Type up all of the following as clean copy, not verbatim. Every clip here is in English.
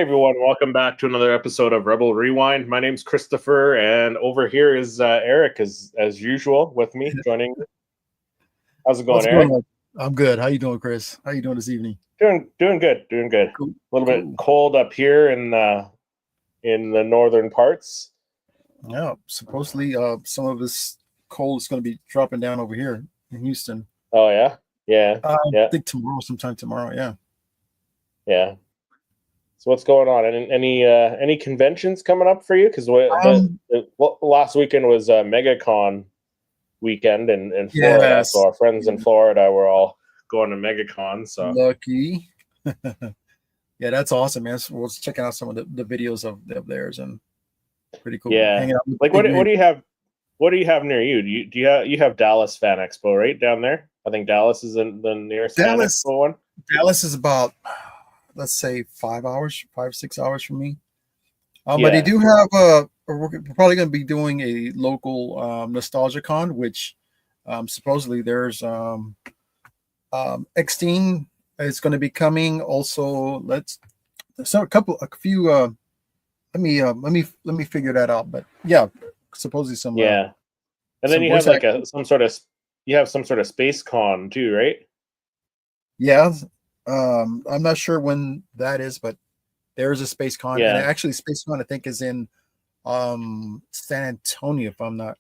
Hey everyone, welcome back to another episode of Rebel Rewind. My name's Christopher, and over here is Eric, as usual, with me joining. How's it going, What's Eric? going on? I'm good. How you doing, Chris? How you doing this evening? Doing good. Cool. A little bit cold up here in the northern parts. Yeah, supposedly some of this cold is going to be dropping down over here in Houston. Oh yeah, yeah. I think sometime tomorrow. Yeah. So what's going on? Any conventions coming up for you? Because last weekend was MegaCon weekend in Florida. Yes. So our friends in Florida were all going to MegaCon. So lucky. Yeah, that's awesome, man. So we're checking out some of the videos of theirs and pretty cool. Yeah. Like what do you have? What do you have near you? Do you have Dallas Fan Expo right down there? I think Dallas is in the nearest Fan Expo one. Dallas is about, let's say 6 hours from me. But they do have we're probably going to be doing a local nostalgia con, which supposedly there's X-Teen is going to be coming. Also, let me figure that out. But yeah, supposedly some and then you have like some sort of space con too, right? Yeah. I'm not sure when that is, but there's a space con. Yeah. And actually space con I think is in San Antonio, if I'm not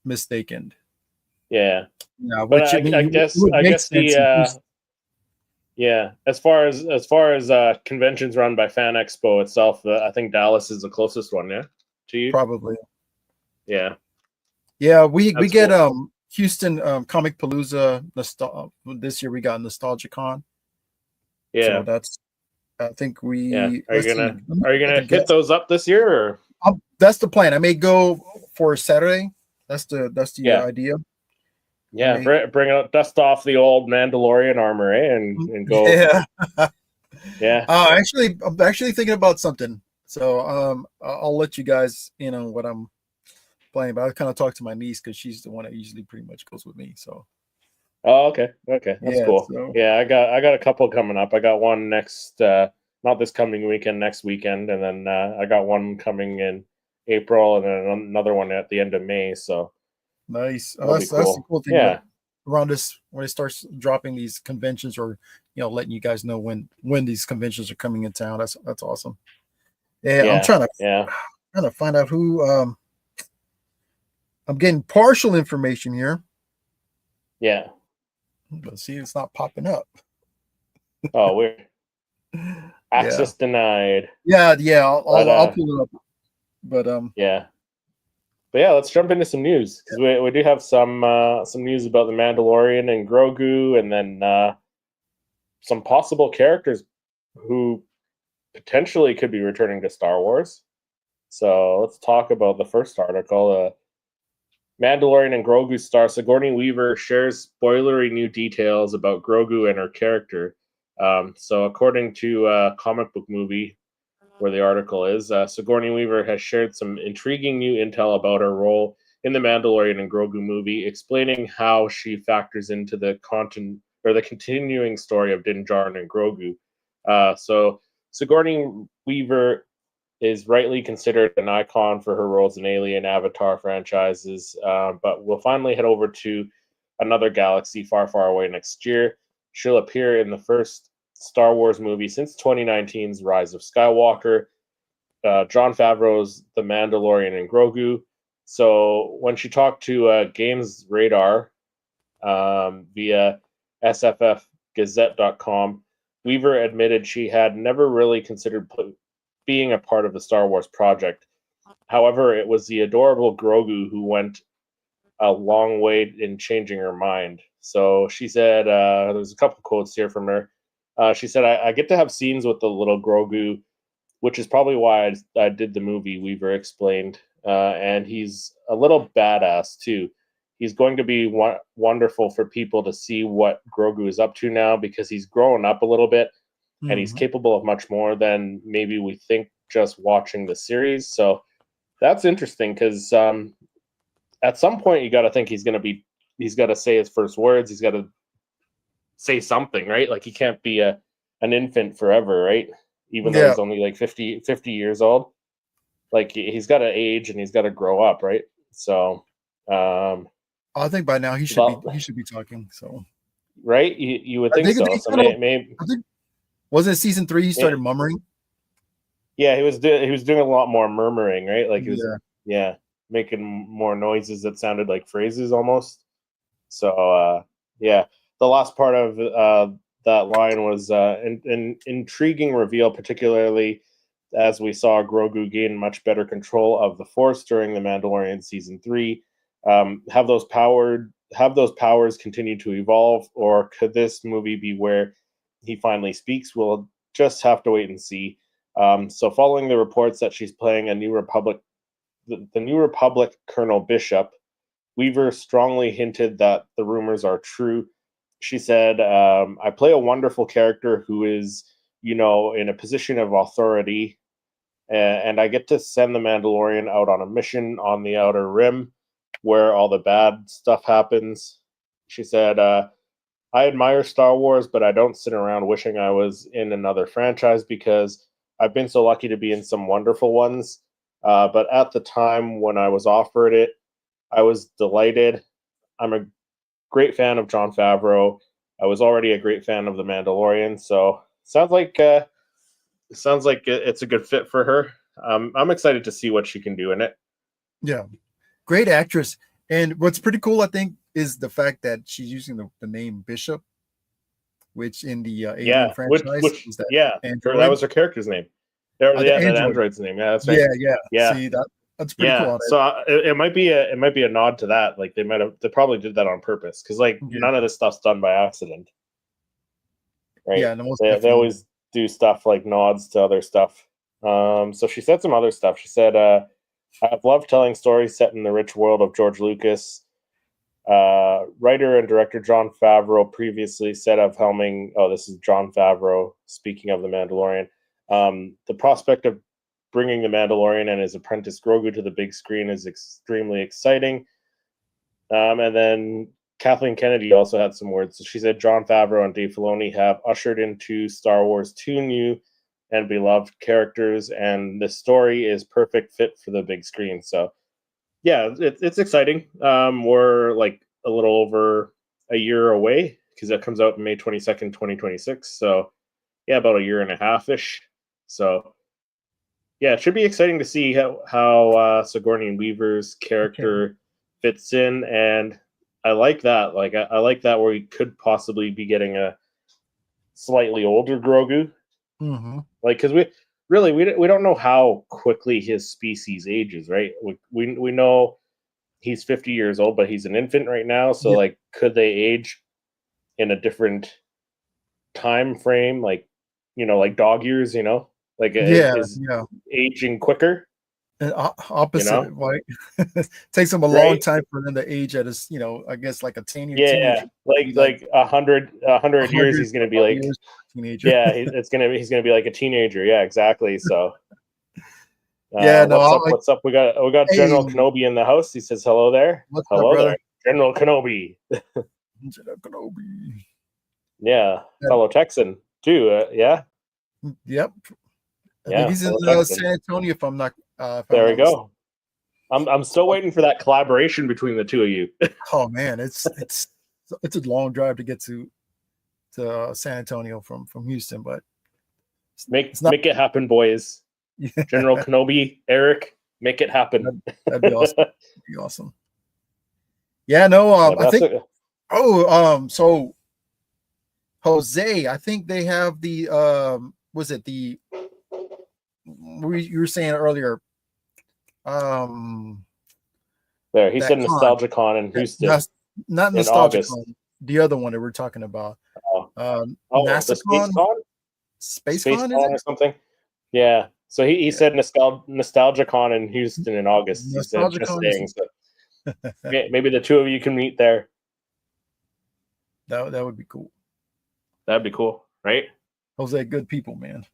mistaken. Yeah. Yeah, but I guess the as far as conventions run by Fan Expo itself, I think Dallas is the closest one, yeah, to you. Probably. Yeah. Yeah, we get cool. Houston Comic Palooza this year we got Nostalgia Con. Yeah. So that's, I think we are you gonna hit those up this year, or that's the plan. I may go for Saturday. That's the idea. Yeah, bring out, dust off the old Mandalorian armor, and go. Yeah. I'm actually thinking about something. So I'll let you guys what I'm playing. But I kind of talk to my niece because she's the one that usually pretty much goes with me. So. Oh, okay, that's cool. So, I got a couple coming up. I got one next, not this coming weekend, next weekend, and then I got one coming in April, and then another one at the end of May. So nice. That's the cool thing. Yeah, around this when it starts dropping these conventions, or letting you guys know when these conventions are coming in town. That's awesome. Yeah, I'm trying to find out who. I'm getting partial information here. Yeah. But see, it's not popping up. Oh, weird. Access denied. Yeah. I'll pull it up. But But yeah, let's jump into some news, because we do have some news about the Mandalorian and Grogu, and then some possible characters who potentially could be returning to Star Wars. So let's talk about the first article. Mandalorian and Grogu star Sigourney Weaver shares spoilery new details about Grogu and her character. So according to Comic Book Movie, where the article is, Sigourney Weaver has shared some intriguing new intel about her role in the Mandalorian and Grogu movie, explaining how she factors into the continuing story of Din Djarin and Grogu. So Sigourney Weaver is rightly considered an icon for her roles in Alien, Avatar franchises, but will finally head over to another galaxy far, far away next year. She'll appear in the first Star Wars movie since 2019's Rise of Skywalker, Jon Favreau's The Mandalorian and Grogu. So when she talked to Games Radar via sffgazette.com, Weaver admitted she had never really considered being a part of the Star Wars project. However, it was the adorable Grogu who went a long way in changing her mind. So she said, there's a couple quotes here from her. She said, I get to have scenes with the little Grogu, which is probably why I did the movie, Weaver explained. And he's a little badass, too. He's going to be wonderful for people to see what Grogu is up to now, because he's grown up a little bit, and he's capable of much more than maybe we think just watching the series. So that's interesting, because at some point you got to think he's got to say his first words. He's got to say something, right? Like he can't be an infant forever, right? even though he's only like 50 years old. Like he's got to age and he's got to grow up, right? So, I think by now he should be talking. So, right? You would think so. So maybe I think, wasn't it season 3 he started murmuring? Yeah, he was doing a lot more murmuring, right? Like he was making more noises that sounded like phrases almost. So the last part of that line was an intriguing reveal, particularly as we saw Grogu gain much better control of the Force during The Mandalorian season 3. Have those powers continue to evolve, or could this movie be where he finally speaks? We'll just have to wait and see. So following the reports that she's playing a New Republic, the New Republic Colonel Bishop, Weaver strongly hinted that the rumors are true. She said, I play a wonderful character who is, in a position of authority, and I get to send the Mandalorian out on a mission on the Outer Rim where all the bad stuff happens. She said, I admire Star Wars, but I don't sit around wishing I was in another franchise because I've been so lucky to be in some wonderful ones. But at the time when I was offered it, I was delighted. I'm a great fan of Jon Favreau. I was already a great fan of The Mandalorian. So sounds like it's a good fit for her. I'm excited to see what she can do in it. Yeah, great actress. And what's pretty cool, I think, is the fact that she's using the name Bishop, which in the Alien franchise was that android. That was her character's name. That android's name. Yeah, that's right. Yeah. See, that's pretty cool. So it might be a nod to that. Like they probably did that on purpose because none of this stuff's done by accident, right? Yeah, they always do stuff like nods to other stuff. So she said some other stuff. She said, "I've loved telling stories set in the rich world of George Lucas." Writer and director Jon Favreau previously said of helming. Oh, this is Jon Favreau speaking of The Mandalorian. The prospect of bringing The Mandalorian and his apprentice Grogu to the big screen is extremely exciting. And then Kathleen Kennedy also had some words. So she said Jon Favreau and Dave Filoni have ushered into Star Wars 2 new and beloved characters, and the story is perfect fit for the big screen. So yeah, it's exciting. We're like a little over a year away because it comes out May 22nd, 2026. So yeah, about a year and a half-ish. So yeah, it should be exciting to see how Sigourney Weaver's character fits in, and I like that. Like I like that where we could possibly be getting a slightly older Grogu. Mm-hmm. Like because we don't know how quickly his species ages, right? We know he's 50 years old, but he's an infant right now. So like, could they age in a different time frame? Like, like dog years, like is aging quicker. And opposite, right? Takes them a long time for them to age at his, I guess like a teenager. Yeah, like 100 years, he's gonna be like teenager. Yeah, he's gonna be like a teenager. Yeah, exactly. So what's up? We got General Kenobi in the house. He says hello there. Hello there, General Kenobi. General Kenobi. Yeah, fellow Texan too. Yeah. Yep. I think he's in San Antonio. If I'm not. There we go. I'm still waiting for that collaboration between the two of you. Oh man, it's a long drive to get to San Antonio from Houston, but make it happen, boys. Yeah. General Kenobi, Eric, make it happen. That'd be awesome. That'd be awesome. Yeah, no, I think. So Jose, I think they have the was it the you were saying earlier. There, he said Nostalgia Con in Houston. Not Nostalgia Con. The other one that we're talking about. NASACon? Space Con or something. Yeah. So he said Nostalgia Con in Houston in August. He said just saying. So maybe the two of you can meet there. That would be cool. That'd be cool, right? Jose, good people, man.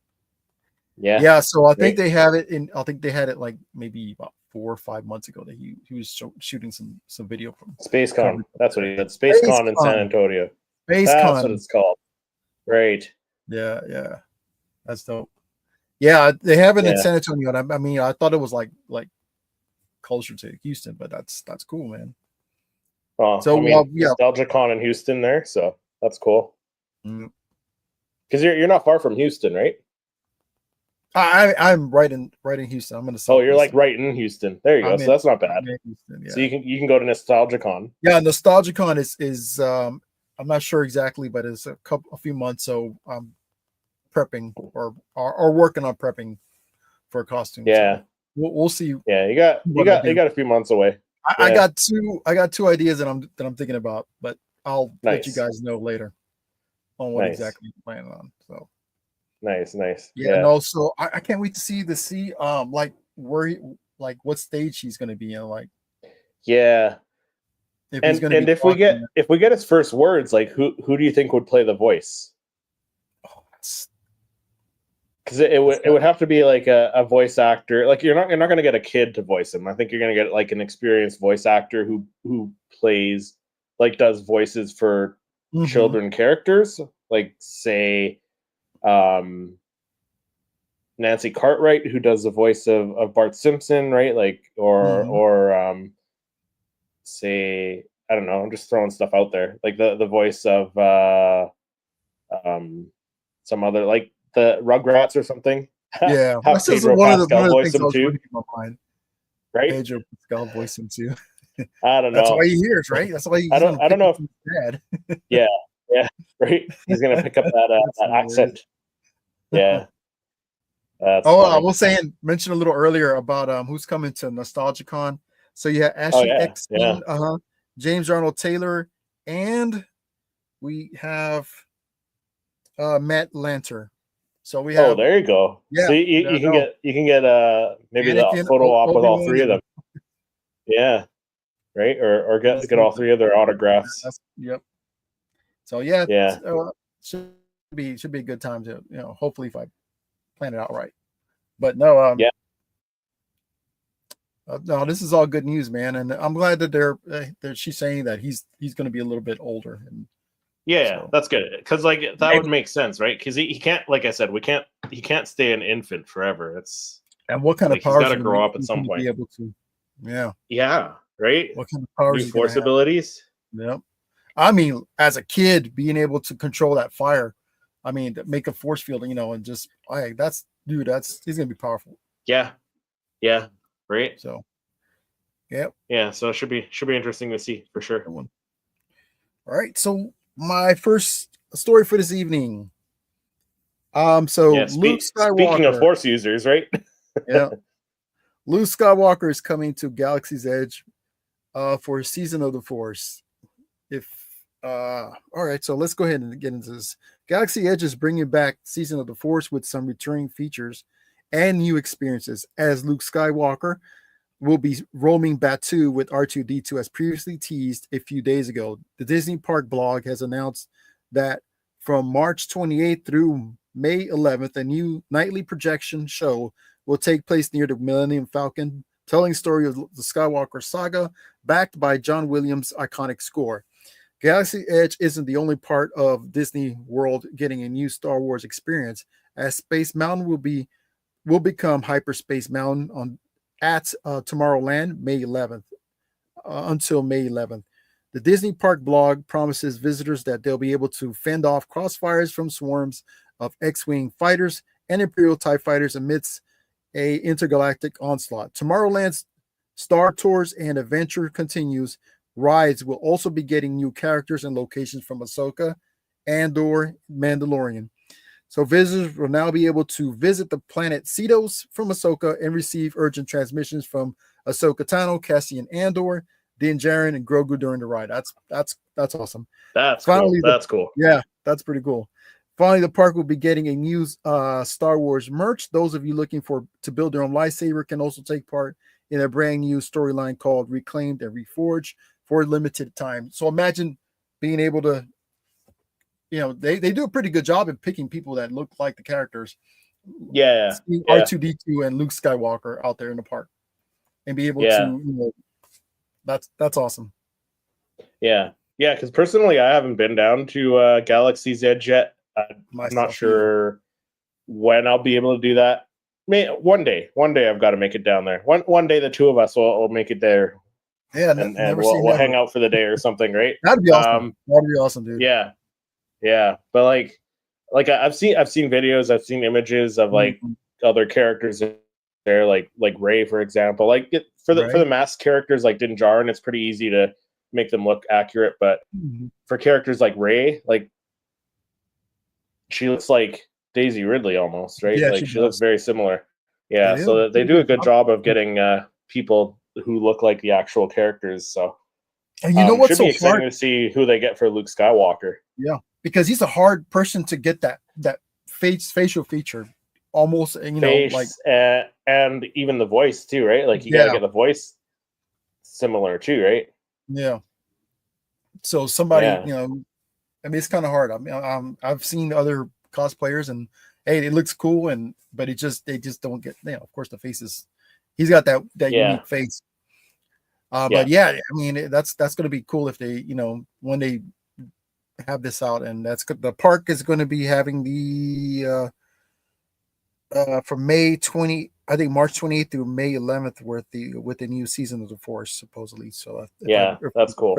Yeah. So I think they have it in. I think they had it like maybe about 4 or 5 months ago that he was shooting some video from Space Con. That's what he said. Space Con in San Antonio. That's what it's called. Right. Yeah. That's dope. Yeah, they have it in San Antonio. And I mean, I thought it was like closer to Houston, but that's cool, man. Well, so I mean, Nostalgia Con in Houston there, so that's cool. Because you're not far from Houston, right? I'm right in Houston. I'm in the. Oh, you're like right in Houston. There you go. So that's not bad. Houston, so you can go to Nostalgia Con. Yeah, Nostalgia Con is I'm not sure exactly, but it's a few months. So I'm prepping or working on prepping for a costume. Yeah, so we'll see. Yeah, you got a few months away. I got two ideas that I'm thinking about, but I'll let you guys know later on what exactly you're planning on. So nice. Yeah. And also I can't wait to see like where what stage he's going to be in. Like, yeah. If we get his first words, like who do you think would play the voice? Because it would have to be like a voice actor. Like you're not going to get a kid to voice him. I think you're going to get like an experienced voice actor who plays, like, does voices for children characters, like say Nancy Cartwright, who does the voice of Bart Simpson, right? Like or say, I don't know, I'm just throwing stuff out there, like the voice of some other, like the Rugrats or something. Yeah, have Pedro Pascal voice him too, right? Pedro Pascal voice him too. I don't know. That's why he hears, right? That's why I don't know if dad. yeah, right. He's gonna pick up that accent. Yeah. I was mention a little earlier about who's coming to Nostalgia Con. So you have Ashley Eckstein, James Arnold Taylor, and we have Matt Lanter. So we have. Oh, there you go. Yeah, so you can get maybe the photo op with all three of them. Yeah, right. Or get all three of their autographs. Yep. So should be a good time to hopefully if I plan it out right. But no, no, this is all good news, man, and I'm glad that she's saying that he's going to be a little bit older. And that's good, because like that would make sense, right? Because he can't, like I said, he can't stay an infant forever. And what kind of powers? He's got to grow up at some point. Be able to, right. What kind of powers? New force abilities. Yep. I mean, as a kid, being able to control that fire, I mean, make a force field, and just he's gonna be powerful. Yeah. Right. So, yeah. So it should be interesting to see for sure. All right. So my first story for this evening. Luke Skywalker. Speaking of force users, right? Luke Skywalker is coming to Galaxy's Edge for Season of the Force. All right, so let's go ahead and get into this. Galaxy Edge is bringing back Season of the Force with some returning features and new experiences, as Luke Skywalker will be roaming Batuu with R2-D2 as previously teased a few days ago. The Disney Park blog has announced that from March 28th through May 11th, a new nightly projection show will take place near the Millennium Falcon, telling the story of the Skywalker saga, backed by John Williams' iconic score. Galaxy Edge isn't the only part of Disney World getting a new Star Wars experience, as Space Mountain will become Hyperspace Mountain at Tomorrowland May 11th until May 11th. The Disney Park blog promises visitors that they'll be able to fend off crossfires from swarms of X-Wing fighters and Imperial TIE fighters amidst a intergalactic onslaught. Tomorrowland's Star Tours and Adventure continues. Rides will also be getting new characters and locations from Ahsoka, Andor, Mandalorian. So visitors will now be able to visit the planet Cedos from Ahsoka and receive urgent transmissions from Ahsoka Tano, Cassian Andor, Din Djarin, and Grogu during the ride. That's awesome. That's cool. That's cool. Yeah, that's pretty cool. Finally, the park will be getting a new Star Wars merch. Those of you looking to build their own lightsaber can also take part in a brand new storyline called Reclaimed and Reforged for a limited time. So imagine being able to, they do a pretty good job at picking people that look like the characters. Yeah. R2-D2 and Luke Skywalker out there in the park and be able to, that's awesome. Yeah. Yeah. Because personally, I haven't been down to Galaxy's Edge yet. I'm not sure when I'll be able to do that. One day I've got to make it down there. One day the two of us will make it there. Yeah, and we'll hang out for the day or something, right? That'd be awesome. That'd be awesome, dude. Yeah. But like I've seen videos, I've seen images of like other characters there, like Rey, for example. Like for the masked characters like Din Djarin, it's pretty easy to make them look accurate. But for characters like Rey, like she looks like Daisy Ridley almost, right? Yeah, like she looks very similar. Yeah, so they do a good job of getting people who look like the actual characters. So and you know what's should be exciting to see who they get for Luke Skywalker. Yeah, because he's a hard person to get that facial feature, almost, you know, like and even the voice too, right? Like you got to get the voice similar too, right? Yeah. So somebody, you know, I mean, it's kind of hard. I mean, I've seen other cosplayers, and hey, it looks cool, but they just don't get, you know, of course the faces. He's got that unique face. But yeah, I mean, that's going to be cool if they, you know, when they have this out, and the park is going to be having the from May 20, I think March 28th through May 11th with the new season of the Force, supposedly. So that's cool.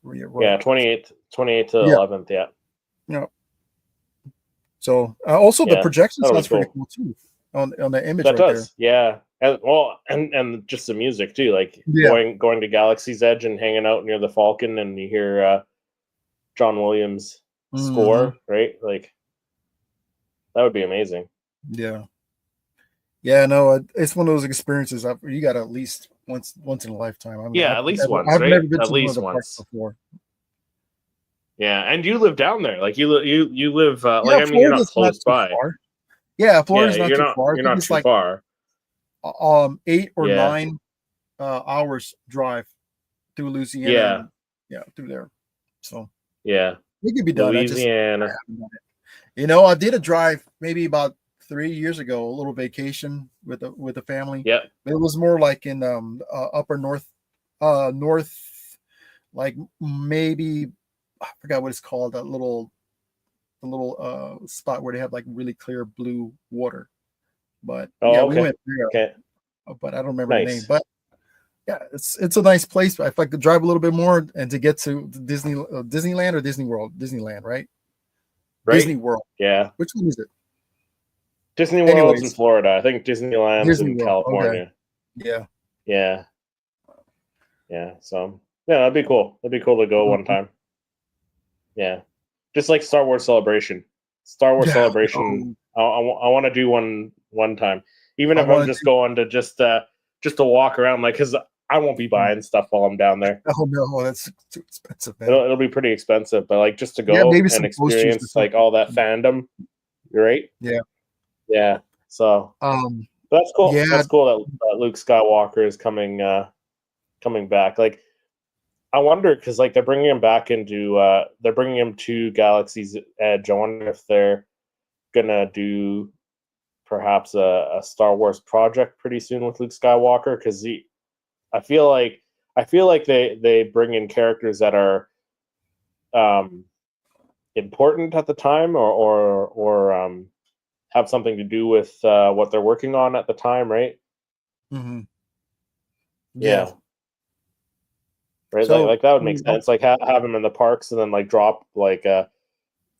Yeah, 28th to 11th. Yeah. Yeah. So also the projection sounds pretty cool too on the image. That does, there. And just the music too, like going to Galaxy's Edge and hanging out near the Falcon, and you hear John Williams' score, right? Like that would be amazing. Yeah. No, it's one of those experiences you got at least once in a lifetime. I mean, at least once. I've right? never been at to least one of the once before. Yeah, and you live down there. Like you live. Like I mean, you're not close by. Far. Yeah, Florida's not too far. You're not too far. 8 or 9 hours drive through Louisiana. Through there. So it could be done. Louisiana. You know, I did a drive maybe about 3 years ago, a little vacation with the family. Yeah, it was more like in upper north, like maybe I forgot what it's called. A little spot where they have like really clear blue water. But we went there. Okay. But I don't remember the name. But yeah, it's a nice place. If I could drive a little bit more and to get to Disneyland or Disney World, Disneyland, right? Disney World. Yeah. Which one is it? Disney World's in Florida. I think Disneyland's in California. Okay. Yeah. So that'd be cool. That'd be cool to go one time. Yeah. Just like Star Wars Celebration. Star Wars Celebration. I want to do one time. Even if I'm just going to just to walk around, like, because I won't be buying stuff while I'm down there. Oh no, that's too expensive, man. It'll be pretty expensive, but like just to go and experience like all that fandom. You're right. Yeah. So that's cool. Yeah. That's cool that Luke Skywalker is coming back. Like, I wonder, because like they're bringing him to Galaxy's Edge. I wonder if they're gonna do perhaps a Star Wars project pretty soon with Luke Skywalker, because I feel like they bring in characters that are important at the time, or have something to do with what they're working on at the time, right? Mm-hmm. Yeah. Right, so, like that would make sense. Like have him in the parks, and then like drop like a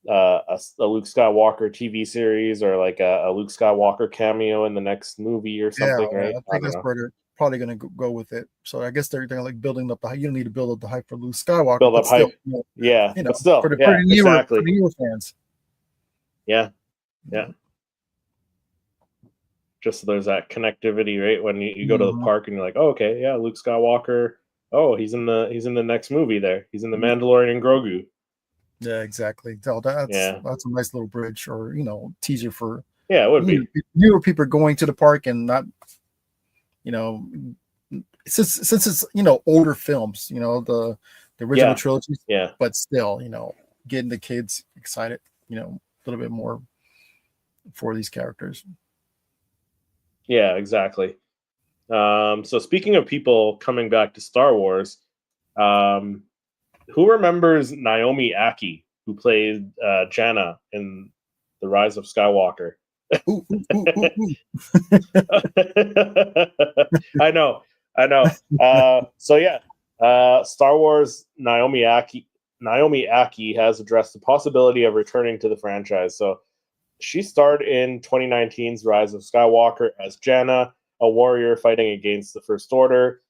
Luke Skywalker TV series, or like a Luke Skywalker cameo in the next movie or something, right? I think that's where they're probably going to go with it. So I guess they're like building up the hype. You don't need to build up the hype for Luke Skywalker. Build up hype. But still, for the newer fans. Yeah. Just so there's that connectivity, right? When you go to the park and you're like, oh, okay, yeah, Luke Skywalker. Oh, he's in the next movie there. He's in the Mandalorian and Grogu. Yeah, exactly. So that's a nice little bridge, or teaser for it would be newer people going to the park, and not since it's older films, the original trilogies, but still getting the kids excited a little bit more for these characters. Yeah, exactly. So speaking of people coming back to Star Wars, who remembers Naomi Ackie, who played Jannah in The Rise of Skywalker? Ooh, ooh, ooh, ooh, ooh. I know. So yeah, Star Wars Naomi Aki has addressed the possibility of returning to the franchise. So she starred in 2019's Rise of Skywalker as Jannah, a warrior fighting against the First Order.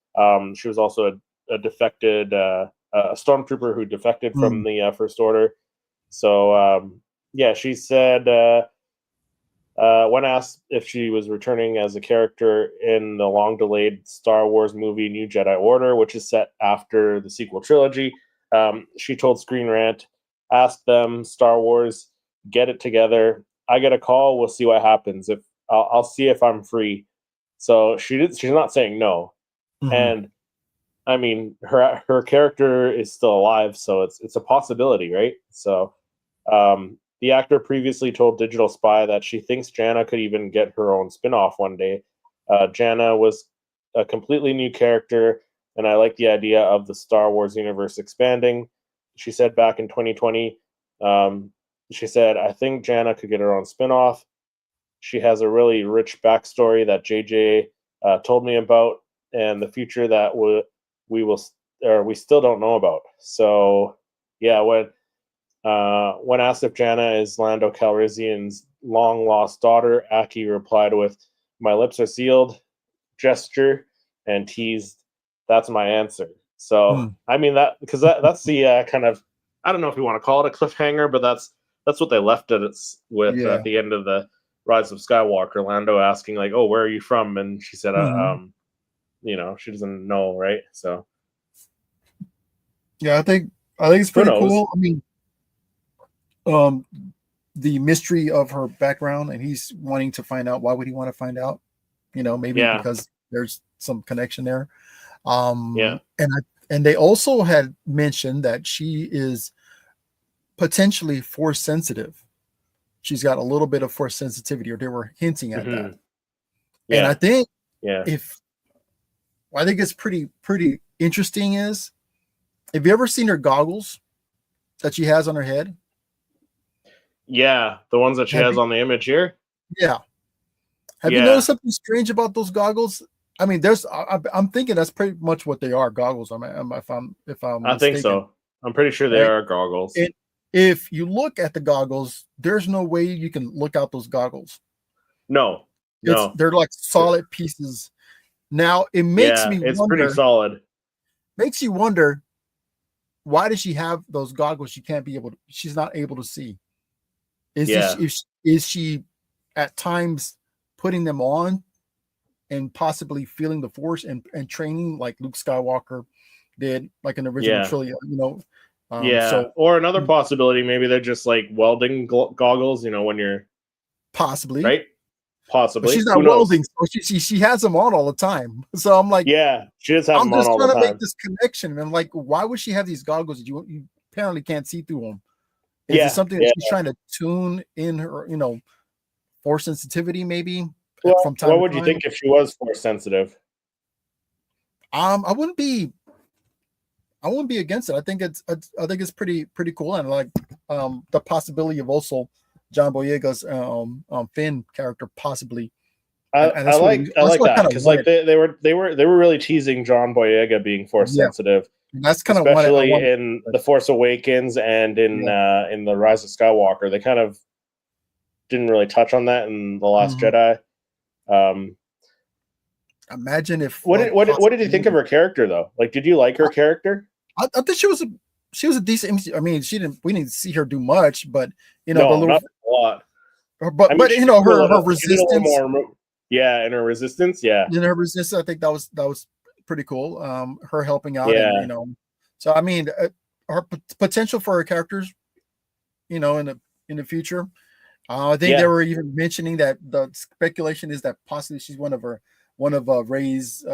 She was also a defected, a stormtrooper who defected from the First Order. So yeah, she said when asked if she was returning as a character in the long-delayed Star Wars movie New Jedi Order, which is set after the sequel trilogy, she told Screen Rant, "Ask them, Star Wars, get it together. I get a call. We'll see what happens. If I'll see if I'm free." So she's not saying no, and I mean her character is still alive, so it's a possibility, right? So the actor previously told Digital Spy that she thinks Jannah could even get her own spin-off one day. Jannah was a completely new character, and I like the idea of the Star Wars universe expanding. She said back in 2020, she said, "I think Jannah could get her own spin-off. She has a really rich backstory that JJ told me about, and the future that we still don't know about." So, yeah, when asked if Jannah is Lando Calrissian's long-lost daughter, Aki replied with, "My lips are sealed," gesture, and teased, "That's my answer." So, I mean, that's the kind of, I don't know if you want to call it a cliffhanger, but that's what they left it with at the end of the Rise of Skywalker. Lando asking like, "Oh, where are you from?" And she said, she doesn't know, right? So, yeah, I think it's pretty cool. I mean, the mystery of her background, and he's wanting to find out. Why would he want to find out? Maybe because there's some connection there. And they also had mentioned that she is potentially force sensitive. She's got a little bit of force sensitivity, or they were hinting at that. Yeah. And I think I think it's pretty interesting is, have you ever seen her goggles that she has on her head? Yeah, the ones that she has on the image here. Yeah. Have you noticed something strange about those goggles? I mean, I'm thinking that's pretty much what they are, goggles. If I'm I think so. I'm pretty sure they are goggles. If you look at the goggles, there's no way you can look out those goggles. No. They're like solid pieces. Now it makes me wonder. It's pretty solid. Makes you wonder, why does she have those goggles? She's not able to see. Is she at times putting them on and possibly feeling the force and training like Luke Skywalker did, like in the original trilogy, So, or another possibility, maybe they're just like welding goggles, when you're possibly right. Possibly, but she's not welding, so she has them on all the time. So I'm like, she does have them on all the time. I'm just trying to make this connection, and I'm like, why would she have these goggles? You apparently can't see through them. Is it something that she's trying to tune in her, force sensitivity, maybe? Well, from time what would you think if she was force sensitive? I wouldn't be against it. I think it's pretty cool, and like the possibility of also John Boyega's Finn character possibly. I like that because like they were really teasing John Boyega being force sensitive. And that's kind of especially in The Force Awakens and in the Rise of Skywalker. They kind of didn't really touch on that in The Last Jedi. Imagine if what did you think of her character though? Like, did you like her character? I think she was a decent. I mean, we didn't see her do much, but not a lot. But her resistance. And her resistance, In her resistance, I think that was pretty cool. Her helping out, and, so I mean, her potential for her characters, in the future. I think they were even mentioning that the speculation is that possibly she's one of Rey's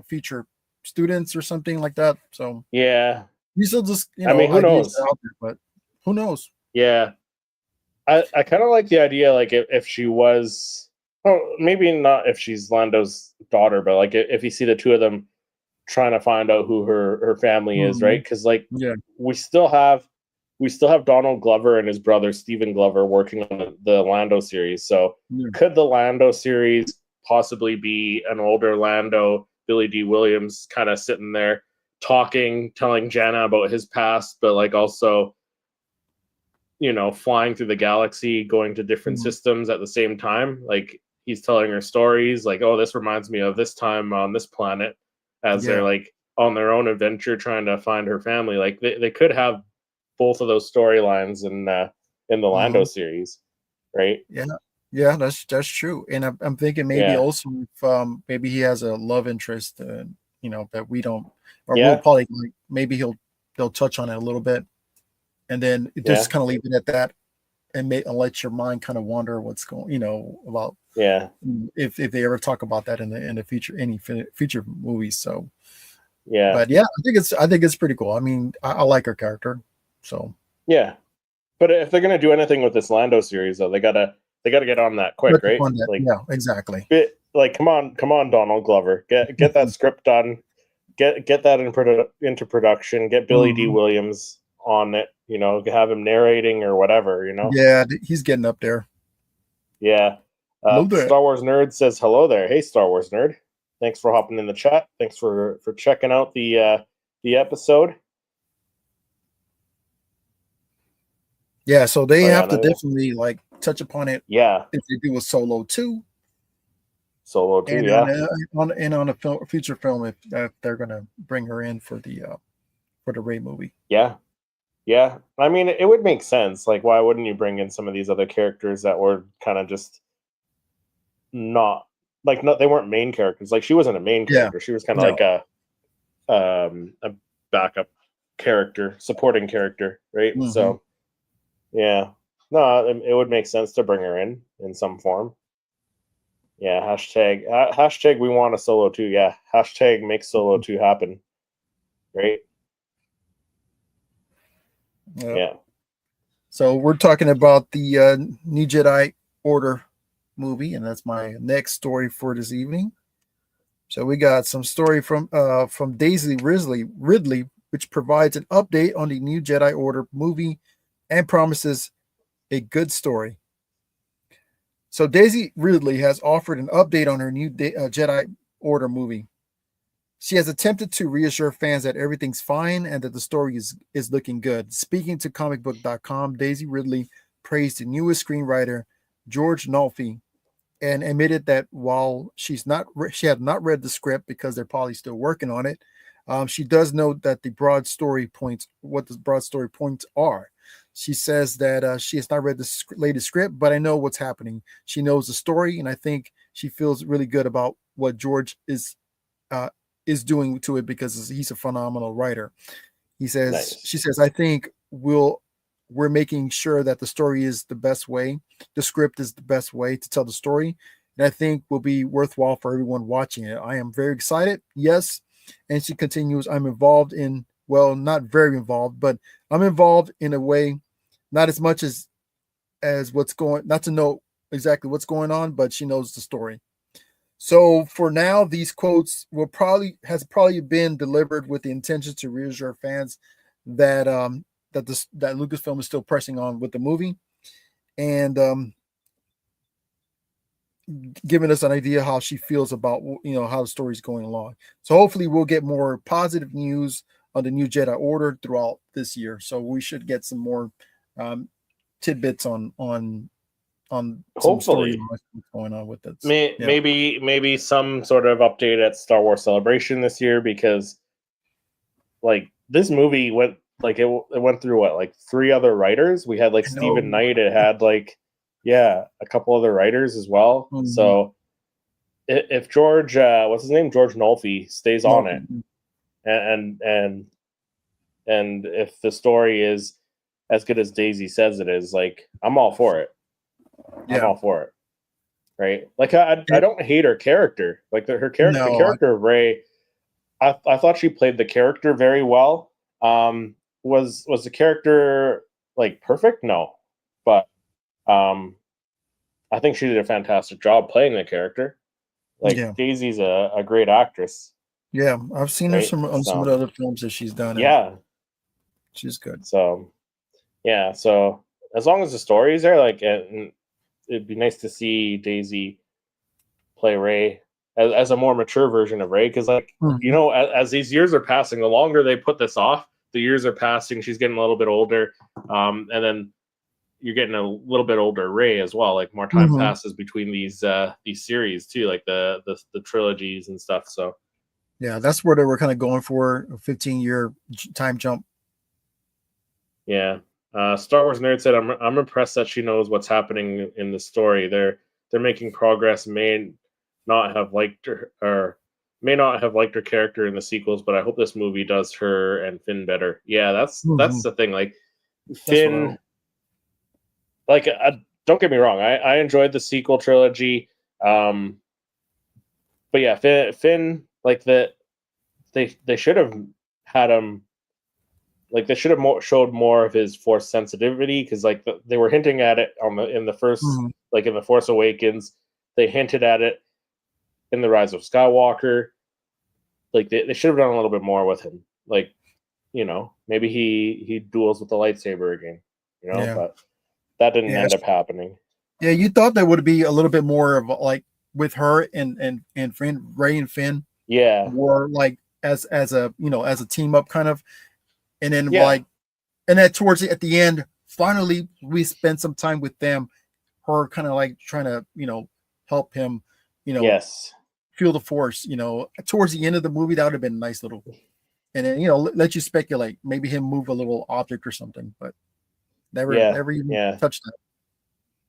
future students or something like that. So you still just I mean, who knows? But who knows? Yeah, I kind of like the idea, like if she was, maybe not if she's Lando's daughter, but like if you see the two of them trying to find out who her family is, right? Because we still have we still have Donald Glover and his brother Stephen Glover working on the Lando series. So could the Lando series possibly be an older Lando, Billy D. Williams, kind of sitting there talking, telling Jannah about his past, but like also, flying through the galaxy, going to different systems at the same time. Like he's telling her stories like, oh, this reminds me of this time on this planet, as they're like on their own adventure trying to find her family. Like they could have both of those storylines in the Lando series, right? Yeah, that's true. And I'm thinking maybe also if maybe he has a love interest, that we don't, or we'll probably maybe they'll touch on it a little bit, and then just kind of leave it at that, and let your mind kind of wander what's going, about if they ever talk about that in the future, any future movies. So but I think it's pretty cool. I mean, I like her character, so but if they're gonna do anything with this Lando series, though, they gotta get on that quick, right? Like, exactly. Like, come on, Donald Glover, get that script done, get that into production, get Billy D. Williams on it, have him narrating or whatever, Yeah, he's getting up there. Yeah. Star Wars Nerd says hello there. Hey, Star Wars Nerd. Thanks for hopping in the chat. Thanks for checking out the episode. Yeah, so they have to definitely like touch upon it. Yeah. If they do a Solo 2. Solo 2, and on a future film if they're gonna bring her in for the Rey movie. Yeah. I mean, it would make sense. Like, why wouldn't you bring in some of these other characters that were kind of just not they weren't main characters. Like, she wasn't a main character. She was kind of like a backup character, supporting character, right? So no, it would make sense to bring her in some form. Yeah, hashtag we want a Solo 2. Yeah, hashtag make Solo 2 happen. Right? Yeah. So we're talking about the New Jedi Order movie, and that's my next story for this evening. So we got some story from Daisy Ridley, which provides an update on the New Jedi Order movie and promises a good story. So Daisy Ridley has offered an update on her new Jedi Order movie. She has attempted to reassure fans that everything's fine and that the story is looking good. Speaking to comicbook.com, Daisy Ridley praised the newest screenwriter, George Nolfi, and admitted that while she had not read the script because they're probably still working on it, she does note that the broad story points are. She says that she has not read the latest script, but I know what's happening. She knows the story, and I think she feels really good about what George is doing to it because he's a phenomenal writer. He says, nice. She says, I think we're making sure that the story is the best way. The script is the best way to tell the story. And I think will be worthwhile for everyone watching it. I am very excited. Yes. And she continues, I'm involved in, well, not very involved, but I'm involved in a way, not as much as what's going, not to know exactly what's going on, but she knows the story. So for now, these quotes has probably been delivered with the intention to reassure fans that that Lucasfilm is still pressing on with the movie, and giving us an idea how she feels about how the story's going along. So hopefully we'll get more positive news on the New Jedi Order throughout this year. So we should get some more tidbits on hopefully what's going on with it. Maybe some sort of update at Star Wars Celebration this year, because like this movie went it went through what, 3 other writers. We had Stephen Knight. It had a couple other writers as well. Mm-hmm. So if George what's his name, George Nolfi, stays on it, and if the story is as good as Daisy says it is, I'm all for it. Yeah. I'm all for it. Right? I don't hate her character. Her character, the character of Rey, I thought she played the character very well. Was the character perfect? No. But I think she did a fantastic job playing the character. Daisy's a great actress. Yeah, I've seen her some of the other films that she's done. Yeah. She's good. So Yeah, so as long as the story is there, like, it'd be nice to see Daisy play Rey as a more mature version of Rey, because, like, Mm-hmm. As these years are passing, the longer they put this off, the years are passing. She's getting a little bit older, and then you're getting a little bit older Rey as well. Like, more time Mm-hmm. passes between these series too, like the trilogies and stuff. So Yeah, that's where they were kind of going for a 15-year time jump. yeah. Star Wars Nerd said, I'm impressed that she knows what's happening in the story. They're making progress. May not have liked her, or may not have liked her character in the sequels, but I hope this movie does her and Finn better. Yeah, Mm-hmm. that's the thing. Like, That's what I Finn, hope. like, don't get me wrong, I enjoyed the sequel trilogy. Um, but yeah, Finn, like, they should have had him. Like, they should have showed more of his force sensitivity, because, like, they were hinting at it in the first, Mm-hmm. like, in the Force Awakens. They hinted at it in the Rise of Skywalker. Like, they should have done a little bit more with him. Like, maybe he duels with the lightsaber again. Yeah. But that didn't Yeah. end up happening. Yeah, you thought there would be a little bit more of like with her and Finn, Ray and Finn Yeah, were like as a as a team up kind of, and then yeah, like and then towards at the end, finally we spent some time with them, her kind of like trying to help him, yes, feel the force. Towards the end of the movie, that would have been a nice little, and then let you speculate maybe him move a little object or something, but yeah, never even yeah. touched that.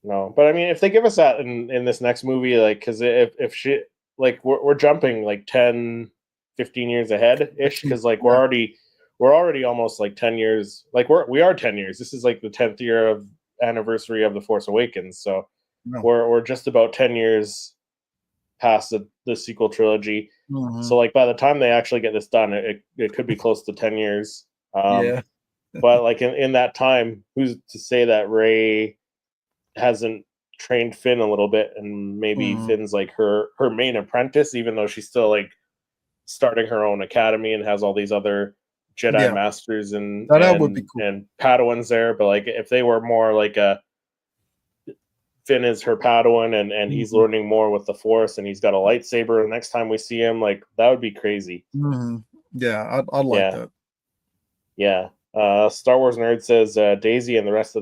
No, but I mean, if they give us that in this next movie, like, because if she, like, we're jumping like 10, 15 years ahead ish, because, like, Yeah. we're already almost like 10 years. Like, we are 10 years. This is like the 10th year of anniversary of the Force Awakens. So No. we're just about 10 years past the sequel trilogy. Mm-hmm. So, like, by the time they actually get this done, it could be close to 10 years. Yeah. But, like, in that time, who's to say that Rey hasn't trained Finn a little bit, and maybe Mm-hmm. Finn's like her main apprentice, even though she's still, like, starting her own academy and has all these other Jedi Yeah. masters and That would be cool. Padawans there. But, like, if they were more like a Finn is her Padawan, and he's Mm-hmm. learning more with the Force, and he's got a lightsaber, the next time we see him, like, that would be crazy. Mm-hmm. Yeah, I'd like Yeah, that. yeah. Star Wars Nerd says, Daisy and the rest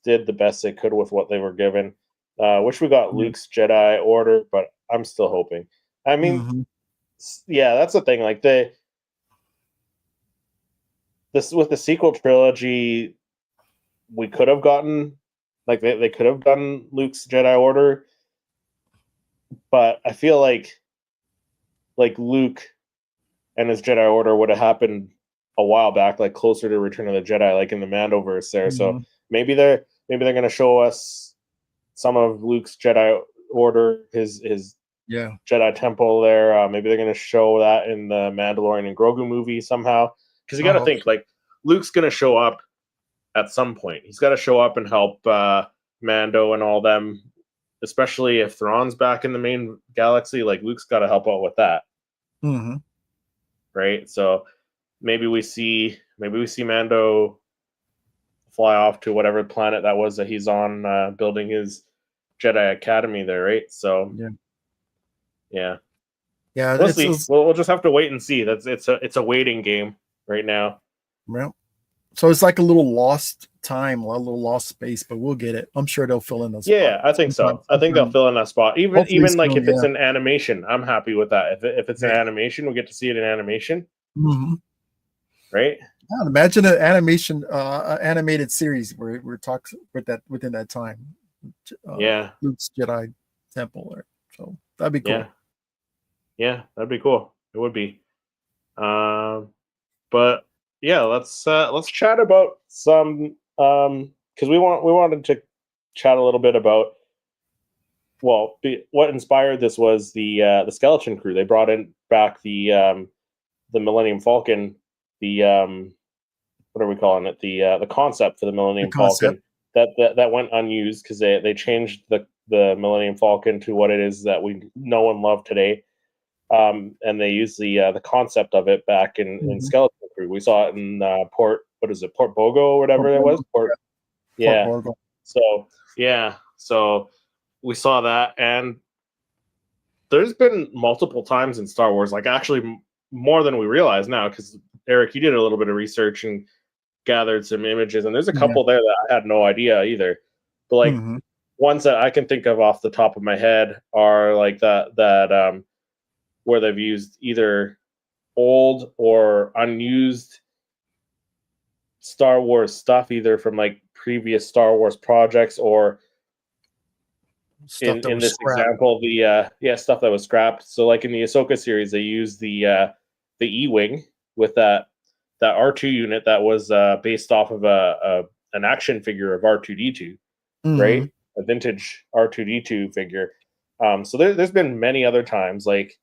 did the best they could with what they were given. Wish we got Yeah. Luke's Jedi Order, but I'm still hoping. I mean, Mm-hmm. yeah, that's the thing. Like, this with the sequel trilogy, we could have gotten, like, they could have done Luke's Jedi Order, but I feel like Luke and his Jedi Order would have happened a while back, like closer to Return of the Jedi, like in the Mandoverse there. So Mm-hmm. maybe they're going to show us some of Luke's Jedi Order, his Yeah. Jedi Temple there. Maybe they're going to show that in the Mandalorian and Grogu movie somehow. Because you I got to hope think, so. like, Luke's going to show up at some point. He's got to show up and help Mando and all them, especially if Thrawn's back in the main galaxy. Like, Luke's got to help out with that, Mm-hmm. right? So maybe we see Mando fly off to whatever planet that was that he's on, building his Jedi Academy there, right? So Yeah. yeah, Yeah. we'll see. We'll just have to wait and see. It's a waiting game right now. Well, so it's like a little lost time, a little lost space, but we'll get it. I'm sure they'll fill in the spot Yeah, I think sometime. so. I think they'll fill in that spot. Hopefully Even like, soon. if it's Yeah. an animation, I'm happy with that. If it's an Yeah. animation, we get to see it in animation, Mm-hmm. right? Yeah, imagine an animated series where we're talks with that within that time. Yeah, Luke's Jedi Temple, there. So that'd be yeah, cool. yeah. That'd be cool. It would be. But yeah, let's chat about some, because we wanted to chat a little bit about, well, what inspired this was the Skeleton Crew. They brought in back the Millennium Falcon, the what are we calling it? The concept for the The Millennium concept. Falcon that went unused, because they changed the Millennium Falcon to what it is that we know and love today. And they used the concept of it back in Mm-hmm. Skeleton Crew. We saw it in what is it, Port Bogo or whatever it was. Port Bogo. So we saw that, and there's been multiple times in Star Wars, like actually more than we realize now, because Eric, you did a little bit of research and gathered some images, and there's a couple there that I had no idea either. But like ones that I can think of off the top of my head are like that where they've used either old or unused Star Wars stuff, either from like previous Star Wars projects or in this example, the stuff that was scrapped. So like in the Ahsoka series, they used the E-wing with that R2 unit that was based off of an action figure of R2D2, right? A vintage R2D2 figure. So there's been many other times, like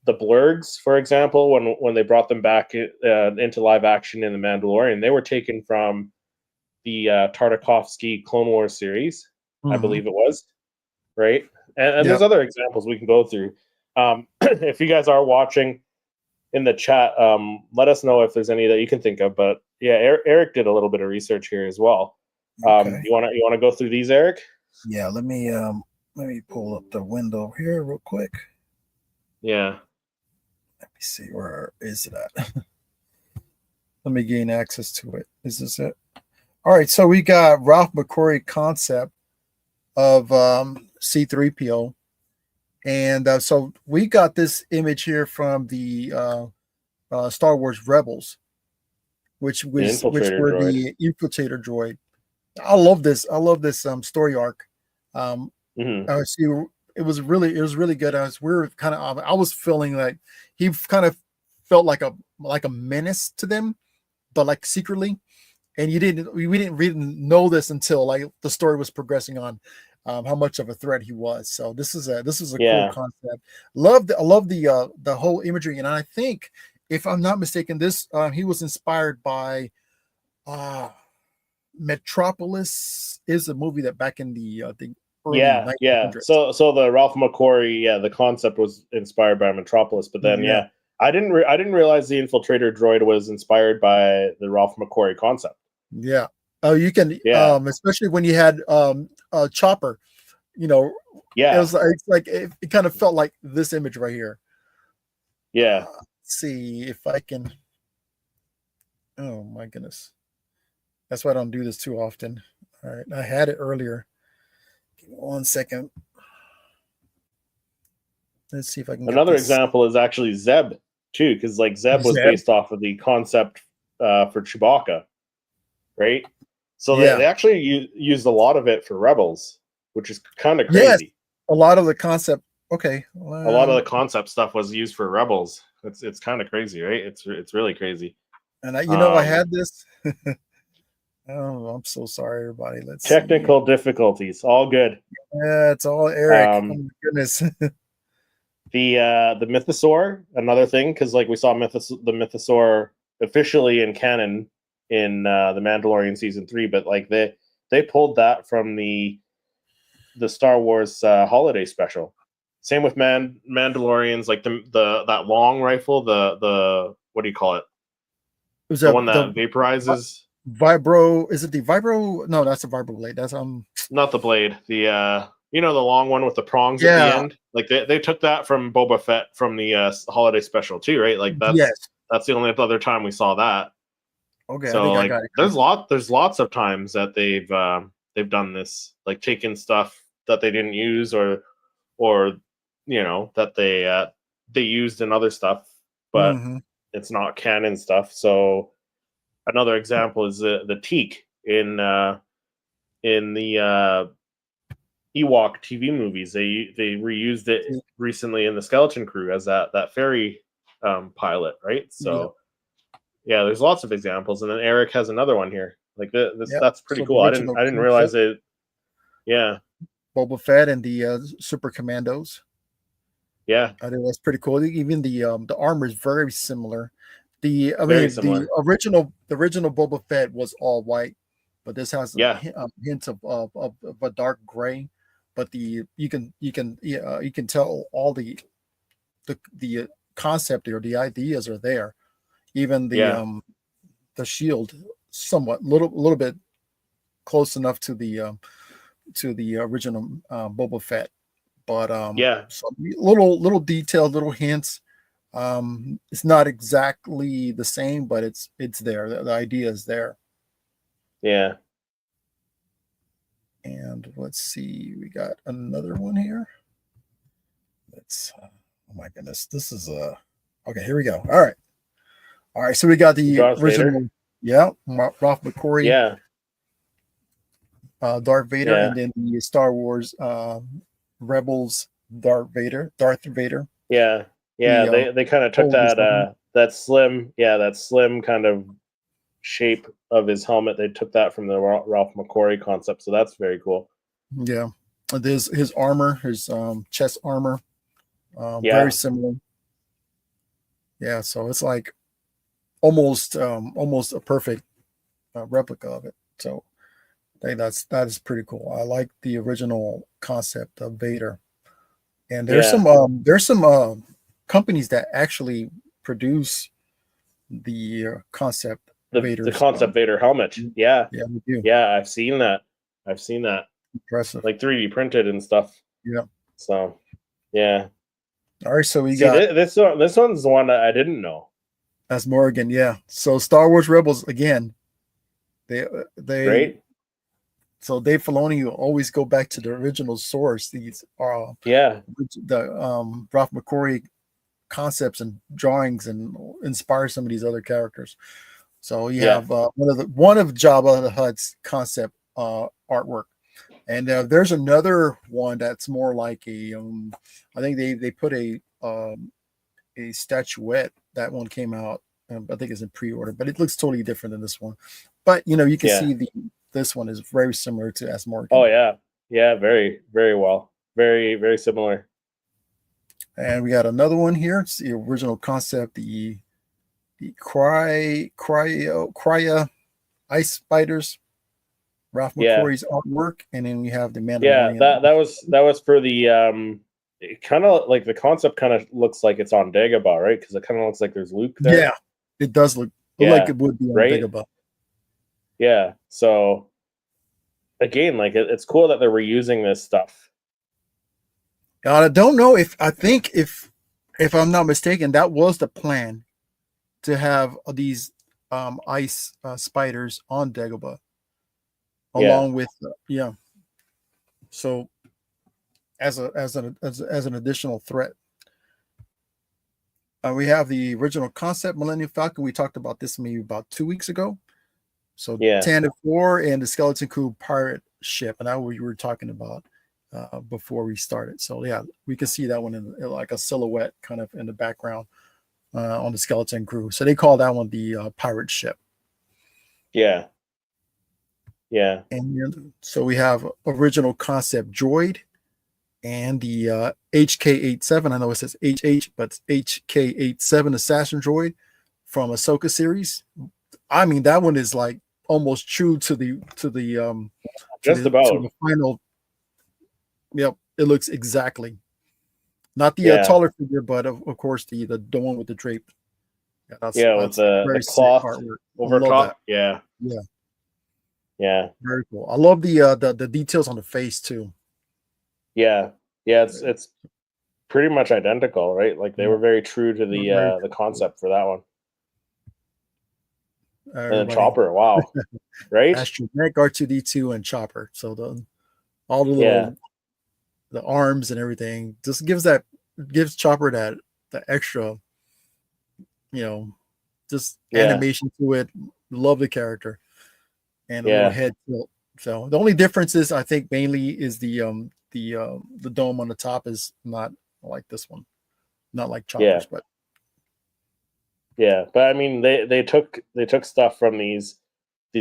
the Blurgs, for example, when they brought them back into live action in The Mandalorian, they were taken from the Tartakovsky Clone Wars series, I believe it was, right? And there's other examples we can go through. If you guys are watching in the chat, let us know if there's any that you can think of. But yeah, Eric did a little bit of research here as well. You want to go through these, Eric? Yeah, let me pull up the window here real quick. Yeah. Let me see, where is it at? Let me gain access to it. Is this it? All right, so we got Ralph McQuarrie concept of C-3PO. And so we got this image here from the Star Wars Rebels, which were the infiltrator droid. I love this story arc. See, it was really good. I was feeling like he kind of felt like a menace to them, but like secretly. And we didn't really know this until like the story was progressing on, how much of a threat he was. So this is a cool concept. I love the whole imagery, and I think, if I'm not mistaken, this he was inspired by Metropolis is a movie that back in the early 1900s. So the Ralph McQuarrie, the concept was inspired by Metropolis, but then I didn't realize the infiltrator droid was inspired by the Ralph McQuarrie concept. Yeah. Oh, you can especially when you had Chopper, it was it kind of felt like this image right here. Yeah. Let's see if I can. Oh my goodness. That's why I don't do this too often. All right. I had it earlier. Give me 1 second. Let's see if I can. Another example is actually Zeb too, because like Zeb was based off of the concept for Chewbacca, right? So they actually used a lot of it for Rebels, which is kind of crazy. Yes, a lot of the concept. Okay, a lot of the concept stuff was used for Rebels. It's kind of crazy, right? It's really crazy. And I had this. Oh, I'm so sorry, everybody. Technical difficulties. All good. Yeah, it's all Eric. Oh my goodness. The Mythosaur, another thing, because like we saw the Mythosaur officially in canon in the Mandalorian season 3, but like they pulled that from the Star Wars holiday special. Same with Mandalorians, like that long rifle, the what do you call it? Was the one that vaporizes. Vibro, is it the Vibro? No, that's a Vibro blade. That's not the blade. The the long one with the prongs at the end. Like they took that from Boba Fett from the holiday special too, right? Like that's the only other time we saw that. Okay, so I got it. There's lots of times that they've done this, like taken stuff that they didn't use or that they used in other stuff, but it's not canon stuff. So another example is the teak in the Ewok TV movies. They reused it recently in the Skeleton Crew as that ferry pilot, right? So yeah, there's lots of examples, and then Eric has another one here. Like that's pretty cool. I didn't realize it. Yeah, Boba Fett and the Super Commandos. Yeah, I think that's pretty cool. Even the armor is very similar. The original Boba Fett was all white, but this has a hint of a dark gray. But you can tell all the concept or the ideas are there. Even the shield somewhat little bit close enough to the original Boba Fett, but so little detailed, little hints. It's not exactly the same, but it's there. The idea is there. Yeah. And let's see, we got another one here. Let's oh my goodness, this is okay, here we go. All right, so we got the Darth original Vader. Yeah, Ralph McQuarrie, Yeah, Darth Vader, and then the Star Wars Rebels Darth Vader. Yeah, they kind of took that slim kind of shape of his helmet. They took that from the Ralph McQuarrie concept, so that's very cool. Yeah, there's his armor, his chest armor, very similar. Yeah, so it's like almost a perfect replica of it. So I think that is pretty cool. I like the original concept of Vader, and there's some companies that actually produce the concept the concept Vader helmet. Yeah, we do. Yeah, I've seen that. Impressive, like 3D printed and stuff. Yeah. So, yeah. All right, so we got this one's the one that I didn't know. That's Morgan, yeah. So Star Wars Rebels again. They Great. So Dave Filoni will always go back to the original source. These are the Ralph McQuarrie concepts and drawings, and inspire some of these other characters. So you have one of Jabba the Hutt's concept artwork, and there's another one that's more like a I think they put a statuette. That one came out, I think it's in pre-order, but it looks totally different than this one. But you can see this one is very similar to S. Morgan. Oh yeah, very very well, very very similar. And we got another one here. It's the original concept, the cryo ice spiders, Ralph McQuarrie's artwork, and then we have the Mandalorian. Yeah, that was for the it kind of like the concept kind of looks like it's on Dagobah, right? Because it kind of looks like there's Luke there. Yeah, it does look like it would be on Dagobah. Yeah, so again, like it's cool that they're reusing this stuff. I don't know if I'm not mistaken, that was the plan, to have these ice spiders on Dagobah, along with so as an additional threat. We have the original concept Millennium Falcon. We talked about this maybe about 2 weeks ago. So Tandem 4 and the Skeleton Crew pirate ship, and that we were talking about before we started. So we can see that one in like a silhouette kind of in the background on the Skeleton Crew. So they call that one the pirate ship. Yeah. And so we have original concept droid and the HK-87. I know it says HH, but it's HK-87 assassin droid from Ahsoka series. I mean, that one is like almost true to the final. Yep, it looks exactly. Not the taller figure, but of course the one with the drape. That's with the cloth over top. Yeah. Very cool. I love the details on the face too. Yeah, it's pretty much identical, right? Like they were very true to the concept for that one. And then Chopper, wow, right? Astromech, R2D2, and Chopper. So all the little the arms and everything just gives Chopper that extra, just animation to it. Love the character, and a little head tilt. So the only difference is, I think, mainly is the dome on the top is not like this one, not like Chopper's, but. Yeah, but I mean, they took stuff from these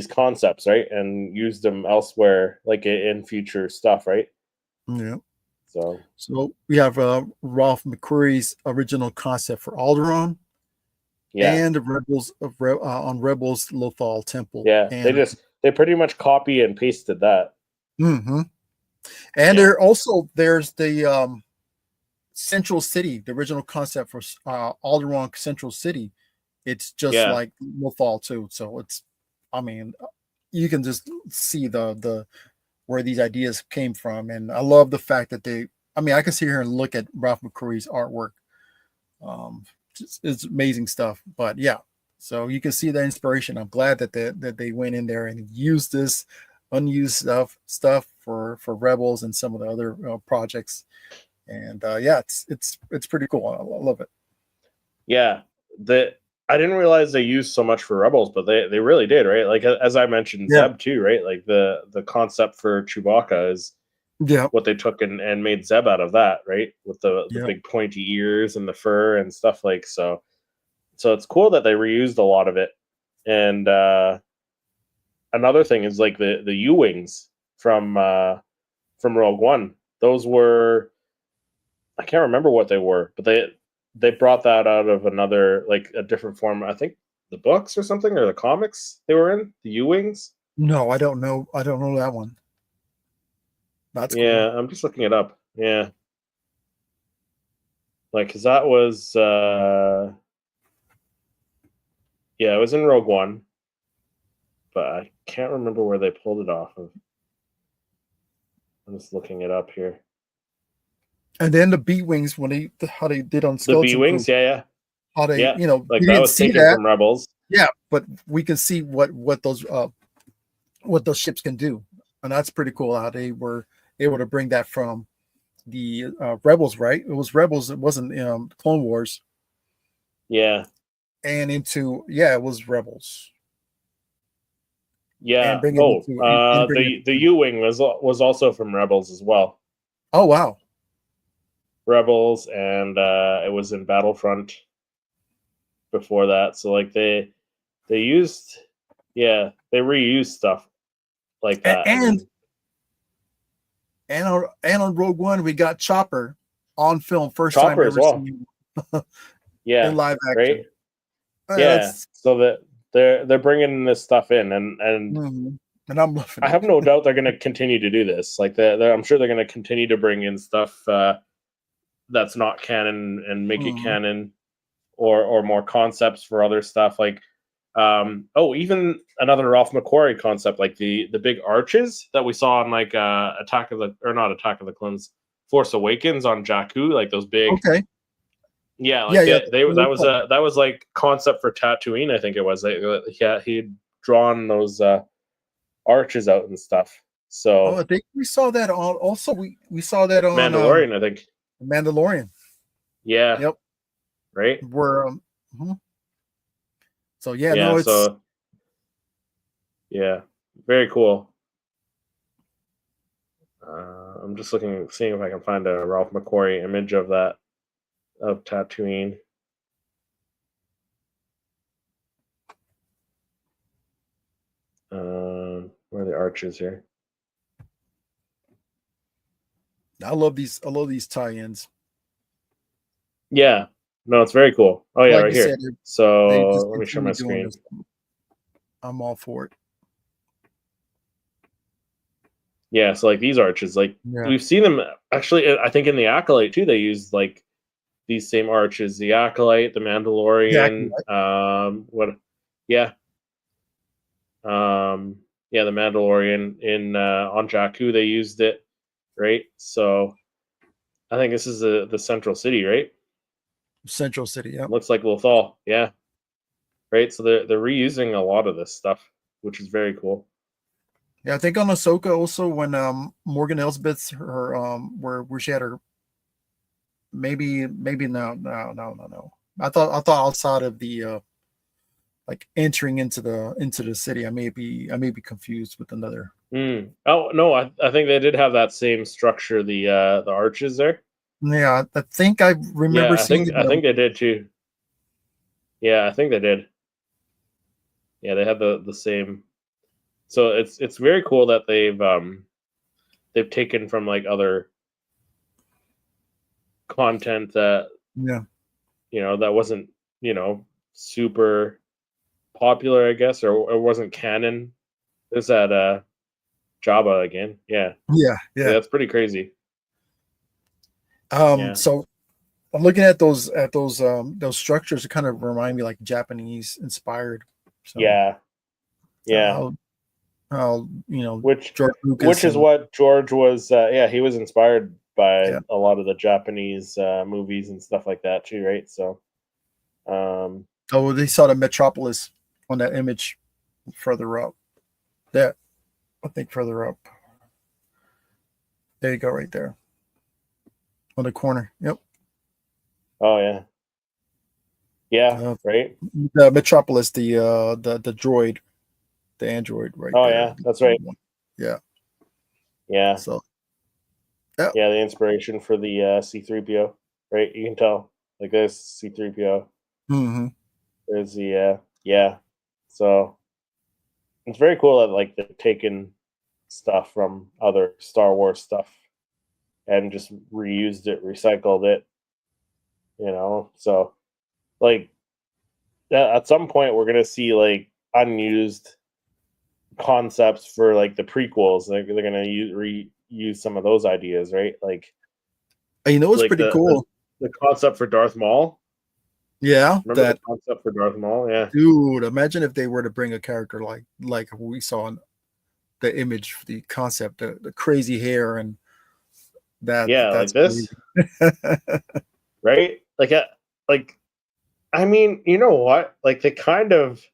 concepts, right, and used them elsewhere, like in future stuff, right? Yeah. So we have Ralph McQuarrie's original concept for Alderaan, and the Rebels on Rebels Lothal Temple. Yeah, and they pretty much copy and pasted that. Mm-hmm. And there's the Central City, the original concept for Alderaan Central City. It's just like Lothal too, so it's I mean, you can just see the where these ideas came from, and I love the fact that they. I mean, I can sit here and look at Ralph McQuarrie's artwork. It's amazing stuff. But yeah, so you can see the inspiration. I'm glad that they went in there and used this unused stuff for Rebels and some of the other projects. And yeah, it's pretty cool. I love it. Yeah, I didn't realize they used so much for Rebels, but they really did, right? Like as I mentioned, Zeb too, right? Like the concept for Chewbacca is what they took and made Zeb out of that, right? With the big pointy ears and the fur and stuff like so. So it's cool that they reused a lot of it. And another thing is like the U-wings from Rogue One. Those were, I can't remember what they were, but they brought that out of another, like a different form. I think the books or something, or the comics they were in, the U-wings. No, I don't know. I don't know that one. That's cool. I'm just looking it up. Yeah. Like, cause that was yeah, it was in Rogue One, but I can't remember where they pulled it off of. I'm just looking it up here. And then the B-wings, how they did on Skeleton the B-wings, yeah. How they, like that was taken from Rebels. Yeah, but we can see what those ships can do, and that's pretty cool. How they were able to bring that from the Rebels, right? It was Rebels. It wasn't Clone Wars. Yeah. And into it was Rebels. Yeah. The U-wing was also from Rebels as well. Oh wow. Rebels, and it was in Battlefront before that. So like they used, they reused stuff like that. And on Rogue One we got Chopper on film, first Chopper time ever as well. seen in live action. Right? So that they're bringing this stuff in, and and I'm loving I have no doubt they're going to continue to do this. Like I'm sure they're going to continue to bring in stuff that's not canon and make it canon, or more concepts for other stuff. Like even another Ralph McQuarrie concept, like the big arches that we saw on like not Attack of the Clones, Force Awakens on Jakku, like those big. Okay. Yeah, that was like concept for Tatooine, I think it was. He'd drawn those arches out and stuff. So I think we saw that on. Also, we saw that on Mandalorian, I think. Mandalorian. Yeah. Yep. Right. We're So yeah, very cool. I'm just seeing if I can find a Ralph McQuarrie image of Tatooine. Where are the arches here? I love these tie-ins. Yeah. No, it's very cool. Oh yeah, right here. So let me share my screen. I'm all for it. Yeah, so like these arches, like we've seen them actually. I think in the Acolyte too, they used like these same arches. The Acolyte, the Mandalorian. The Mandalorian in on Jakku, they used it, right? So I think this is the Central City, right? Central City, yeah. Looks like Lothal, yeah. Right, so they're reusing a lot of this stuff, which is very cool. Yeah, I think on Ahsoka also when Morgan Elsbeth's her where she had her maybe no. I thought outside of the like entering into the city. I may be confused with another. Oh no, I think they did have that same structure, the arches there. Yeah, I think I remember seeing. I think they did too. Yeah, I think they did. Yeah, they had the same. So it's very cool that they've taken from like other content that that wasn't super popular, I guess, or it wasn't canon. There's that Jabba again. Yeah, that's pretty crazy. So I'm looking at those structures that kind of remind me like Japanese inspired. So. Yeah, Yeah. How George Lucas, which is what George was. He was inspired by a lot of the Japanese movies and stuff like that too, right? So, they saw the Metropolis on that image further up. I think further up. There you go, right there on the corner. Yep. Oh yeah. Yeah. Right. The Metropolis, the droid. The android right there. Yeah, that's right. Yeah. Yeah. So yeah, the inspiration for the C3PO, right? You can tell. Like there's C3PO. Mm-hmm. There's the So it's very cool that like they've taken stuff from other Star Wars stuff and just reused it, recycled it. So like at some point we're gonna see like unused concepts for like the prequels. Like they're gonna reuse some of those ideas, right? Like, it's like pretty cool. The concept for Darth Maul. Yeah, remember the concept for Darth Maul? Yeah, dude. Imagine if they were to bring a character like we saw in the image, the concept, the crazy hair and that. Yeah, that's like this, right? I mean, you know what? Like they kind of.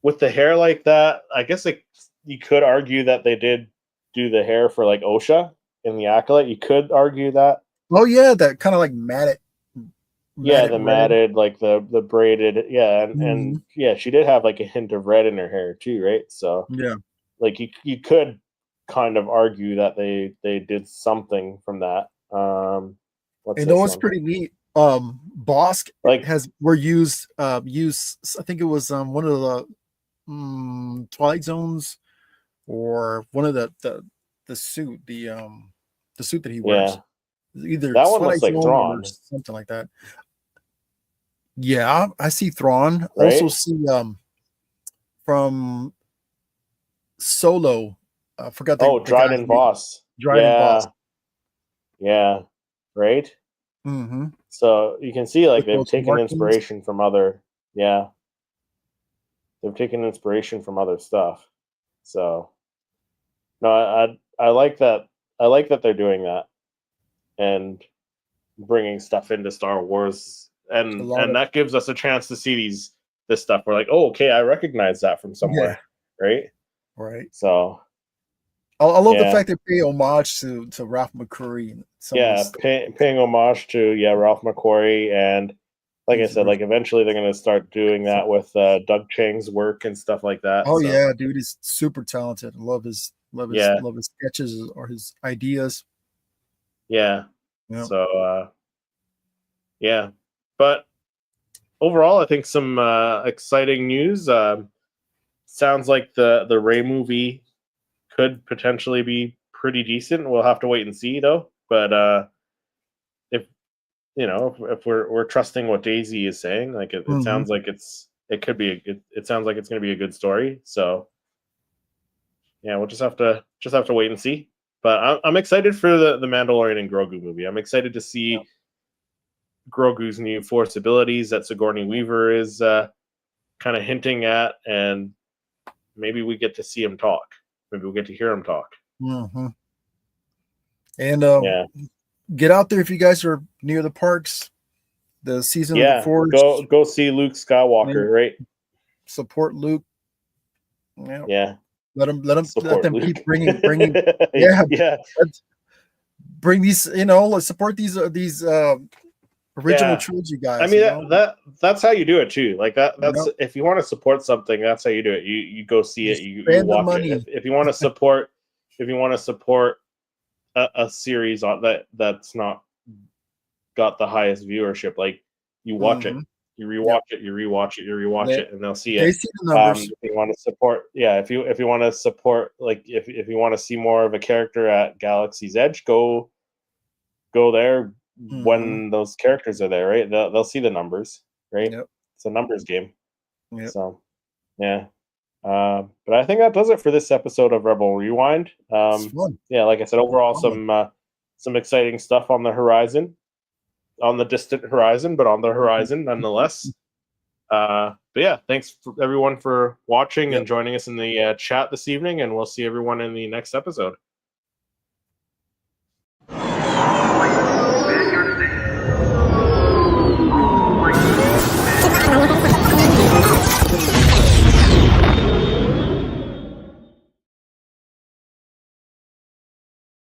With the hair like that, I guess you could argue that they did do the hair for like OSHA in the Acolyte. You could argue that. Oh yeah, that kind of like matted. Yeah, the matted, like the braided. Yeah, and yeah, she did have like a hint of red in her hair too, right? So yeah, like you could kind of argue that they did something from that. What's pretty neat. Bosk were used. I think it was one of the Twilight Zones, or one of the suit, the suit that he wears. Yeah. Either that one looks like Thrawn or something like that. Yeah, I see Thrawn. Right? Also see from Solo. I forgot the Dryden Voss. Dryden Voss. Yeah. Right. Mm-hmm. So you can see like they've taken inspiration from other. Yeah. They've taken inspiration from other stuff. So no, I like that. I like that they're doing that and bringing stuff into Star Wars, and that gives us a chance to see this stuff. We're like, oh, okay, I recognize that from somewhere, right? Right. So I love the fact they pay homage to Ralph McQuarrie. Paying homage to Ralph McQuarrie, and like I said, like eventually they're going to start doing that with Doug Chiang's work and stuff like that. Oh yeah, dude, he's super talented. I love his sketches or his ideas. Yeah. So but overall, I think some exciting news. Sounds like the Rey movie could potentially be pretty decent. We'll have to wait and see though. But if we're trusting what Daisy is saying, like it sounds like it sounds like it's going to be a good story. So yeah, we'll just have to wait and see. But I'm excited for the Mandalorian and Grogu movie. I'm excited to see Grogu's new Force abilities that Sigourney Weaver is kind of hinting at, and maybe we get to see him talk. Maybe we'll get to hear him talk. Mm-hmm. And get out there if you guys are near the parks. The season of the Force. Go see Luke Skywalker, right? Support Luke. Yeah. Let them Luke. keep bringing. Bring these. Let's support these original trilogy guys. I mean that's how you do it too. Like that's if you want to support something, that's how you do it. You go see it. You watch it. If you want to support, a series that's not got the highest viewership, like you watch it, you rewatch it, you rewatch it, and they'll see it. They see the numbers. If you want to support, if you want to support, like if you want to see more of a character at Galaxy's Edge, go there when those characters are there, right? They'll see the numbers, right? Yep. It's a numbers game. Yep. So yeah. But I think that does it for this episode of Rebel Rewind. Like I said, overall some exciting stuff on the horizon, on the distant horizon, but on the horizon nonetheless. But yeah, thanks for everyone for watching and joining us in the chat this evening, and we'll see everyone in the next episode.